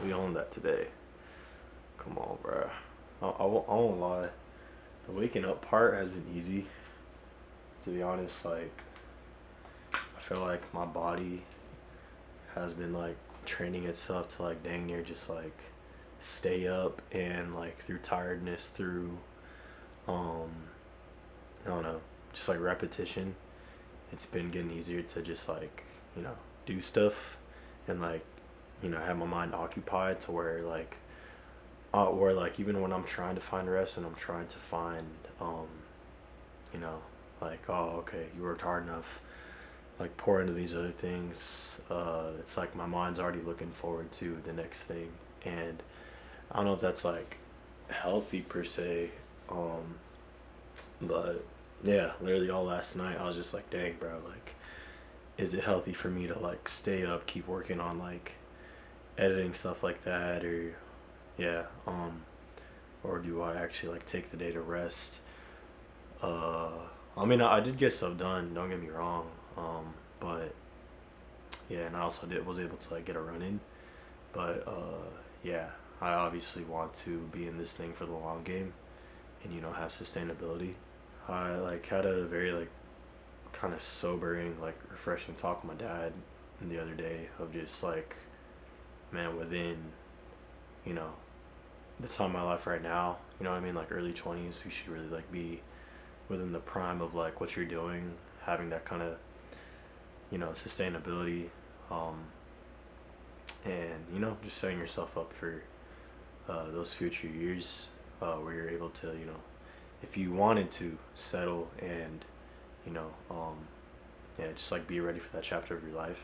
be on that today. Come on, bro. I won't lie. The waking up part has been easy. To be honest, like, I feel like my body has been, like, training itself to, like, dang near just, like, stay up, and, like, through tiredness, through, I don't know, just, like, repetition, it's been getting easier to just, like, do stuff and, like, have my mind occupied to where, like, even when I'm trying to find rest and I'm trying to find, like, oh, okay, you worked hard enough, like, pour into these other things, it's like my mind's already looking forward to the next thing. And I don't know if that's, like, healthy per se, but yeah, literally all last night I was just like, dang, bro, like, is it healthy for me to, like, stay up, keep working on, like, editing stuff like that, or yeah, or do I actually, like, take the day to rest? I mean, I did get stuff done, don't get me wrong, but yeah, and I also was able to, like, get a run in, but yeah, I obviously want to be in this thing for the long game and, have sustainability. I, like, had a very, like, kind of sobering, like, refreshing talk with my dad the other day of just, like, man, within, the time of my life right now, like, early 20s, we should really, like, be within the prime of, like, what you're doing, having that kind of, sustainability, and, just setting yourself up for those future years, where you're able to, if you wanted to settle and, yeah, just, like, be ready for that chapter of your life.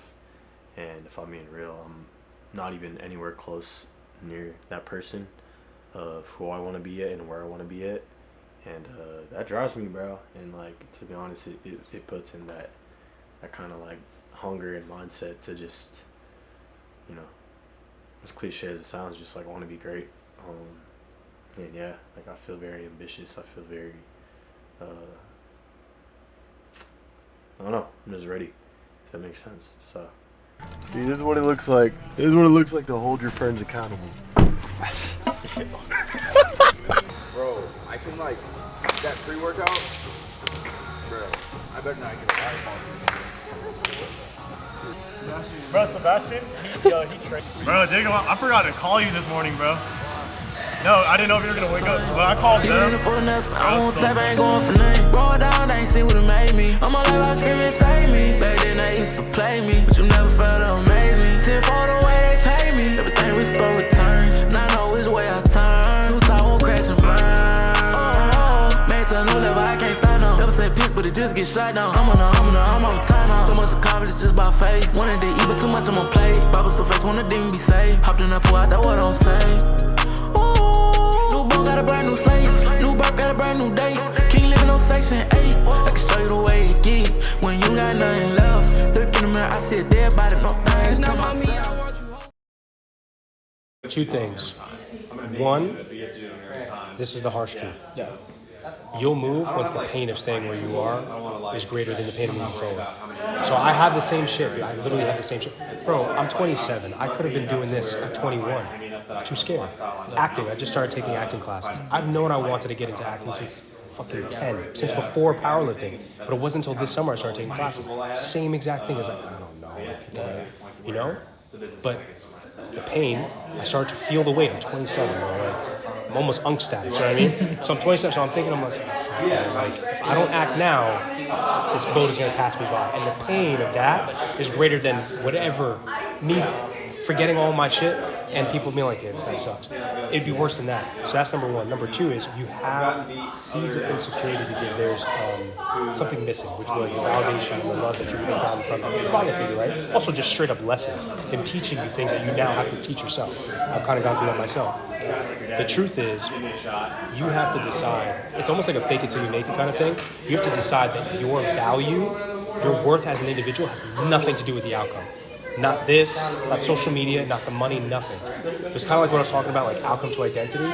And if I'm being real, I'm not even anywhere close near that person of who I want to be at and where I want to be at, and that drives me, bro. And, like, to be honest, it puts in that kind of, like, hunger and mindset to just, as cliche as it sounds, just, like, want to be great. And yeah, like, I feel very ambitious. I feel very I don't know, I'm just ready, if that makes sense. So see, this is what it looks like. This is what it looks like to hold your friends accountable. Bro, I can, like, that pre-workout, bro, I better not get a fireball. Bro, Sebastian, he trained. Bro, Jacob, I forgot to call you this morning, bro. No, I didn't know if you were gonna wake up, but I called them. I won't type, I ain't going for nothing. Roll down, I ain't see what it made me. I'm all like, screaming, save me. Back then they used to play me, but you never felt to amaze me. 10 for the way they pay me. Everything restore return. Now I know which way I turn. New side won't crash and burn. Made to a new level, I can't stand on. Double say piss, but it just get shot down. I'm on a time now. So much accomplished just by faith. Wanted to eat, but too much on my plate. Bibles to face, want a demon be saved. Hopped in that pool out, that what I don't say. Got a brand new slate, new birth, got a brand new date. King living on section 8. I can show you the way it get when you got nothing left. Look in the mirror, I see a dead body, no things. Not about me, I want you. Two things. One, this is the harsh truth. You'll move once the pain of staying where you are is greater than the pain of moving forward. So I have the same shit, dude. I literally have the same shit. Bro, I'm 27. I could have been doing this at 21. Too scared. Acting. I just started taking acting classes. I've known I wanted to get into acting since fucking 10, since before powerlifting. But it wasn't until this summer I started taking classes. Same exact thing. I was like, I don't know. Like, people, But the pain, I started to feel the weight. I'm 27, bro. Like, I'm almost unk status, you know what I mean? So I'm 27, so I'm thinking, like, if I don't act now, this boat is going to pass me by. And the pain of that is greater than whatever, me forgetting all my shit and people being like, yeah, this guy sucks. It'd be worse than that. So that's number one. Number two is you have seeds of insecurity because there's something missing, which was the validation and the love that you're gotten from your father figure, right? Also just straight up lessons, them teaching you things that you now have to teach yourself. I've kind of gone through that myself. The truth is, you have to decide. It's almost like a fake it till you make it kind of thing. You have to decide that your value, your worth as an individual has nothing to do with the outcome. Not this, not social media, not the money, nothing. It's kind of like what I was talking about, like outcome to identity.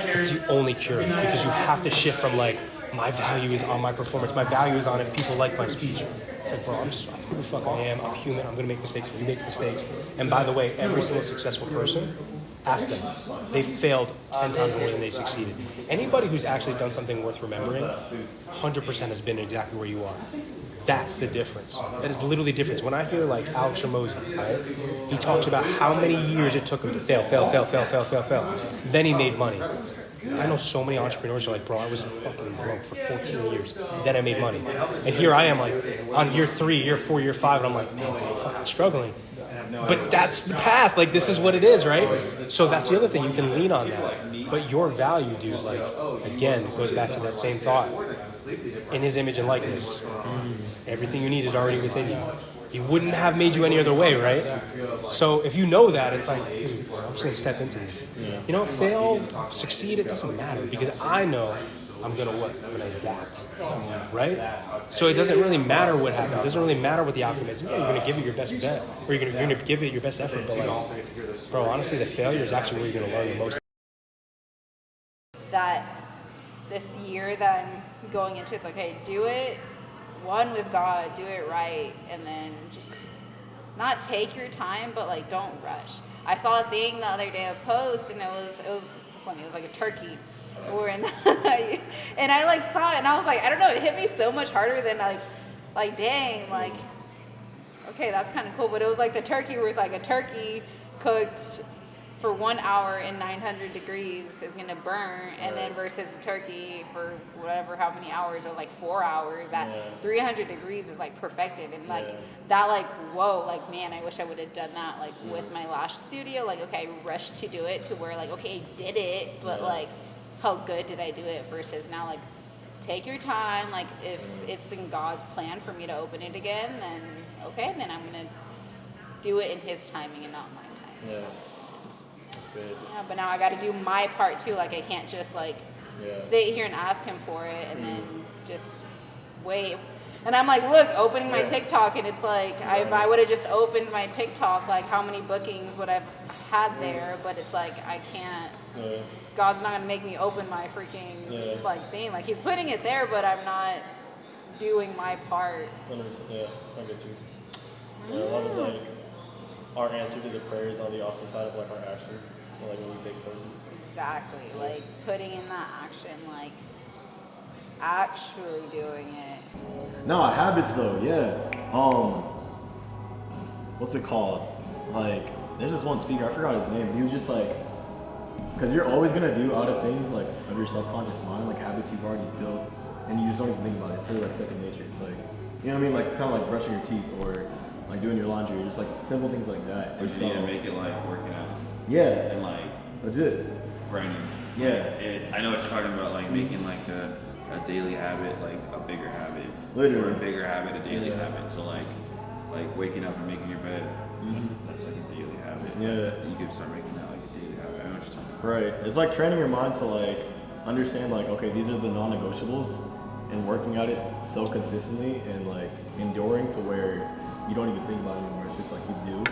It's the only cure because you have to shift from like, my value is on my performance. My value is on if people like my speech. It's like, bro, I'm who the fuck I am. I'm human. I'm going to make mistakes. You make mistakes. And by the way, every single successful person Ask them. They failed 10 times more than they succeeded. Anybody who's actually done something worth remembering, 100% has been exactly where you are. That's the difference. That is literally the difference. When I hear like Alex Ramosi, right? He talks about how many years it took him to fail. Then he made money. I know so many entrepreneurs who are like, bro, I was fucking broke for 14 years. Then I made money. And here I am like on year 3, year 4, year 5, and I'm like, man, I'm fucking struggling. But that's the path. Like, this is what it is, right? So that's the other thing. You can lean on that. But your value, dude, like, again, it goes back to that same thought. In his image and likeness. Everything you need is already within you. He wouldn't have made you any other way, right? So if you know that, it's like, I'm just going to step into this. You know, fail, succeed, it doesn't matter. Because I know I'm going to what? I'm going to adapt, right? So it doesn't really matter what happens. It doesn't really matter what the outcome is. Yeah, you're going to give it your best bet. Or you're going to give it your best effort. But like, bro, honestly, the failure is actually where you're going to learn the most. That this year that I'm going into, it's like, hey, do it, one, with God, do it right, and then just not take your time, but like, don't rush. I saw a thing the other day, a post, and it was so funny. It was like a turkey. And I like saw it, and I was like, I don't know, it hit me so much harder than like dang, like, okay, that's kind of cool. But it was like the turkey where it's like a turkey cooked for 1 hour in 900 degrees is gonna burn, and then versus a turkey for whatever, how many hours, or like 4 hours at 300 degrees is like perfected. And like that, like, whoa, like, man, I wish I would have done that like with my lash studio. Like, okay, I rushed to do it to where like, okay, I did it, but like, how good did I do it? Versus now, like, take your time. Like, if it's in God's plan for me to open it again, then okay, then I'm gonna do it in His timing and not my time. Yeah. That's Good. yeah, but now I got to do my part too. Like, I can't just like sit here and ask Him for it and then just wait. And I'm like, look, opening my TikTok, and it's like, if I would have just opened my TikTok, like, how many bookings would I've had there? But it's like, I can't. God's not gonna make me open my freaking like thing. Like, He's putting it there, but I'm not doing my part. Yeah, I get you. Yeah, a lot of like our answer to the prayer is on the opposite side of like our action, like when we take towards it. Exactly. Like, putting in that action, like actually doing it. No, habits though, yeah. What's it called? Like, there's this one speaker, I forgot his name. He was just like, because you're always gonna do out of things like of your subconscious mind, like habits you've already built, and you just don't even think about it. It's sort of like second nature. It's like, you know what I mean? Like, kind of like brushing your teeth or like doing your laundry, just like simple things like that. But you need to make it like working out. Yeah. And like legit. grinding. Yeah. I know what you're talking about, like making like a daily habit, like a bigger habit. Literally. Or a bigger habit, a daily habit. So like waking up and making your bed, that's like a daily habit. Yeah. You can start making that like a daily habit. I know what you're talking about. Right. It's like training your mind to like understand like, okay, these are the non-negotiables, and working at it so consistently and like enduring to where you don't even think about it anymore. It's just like you do.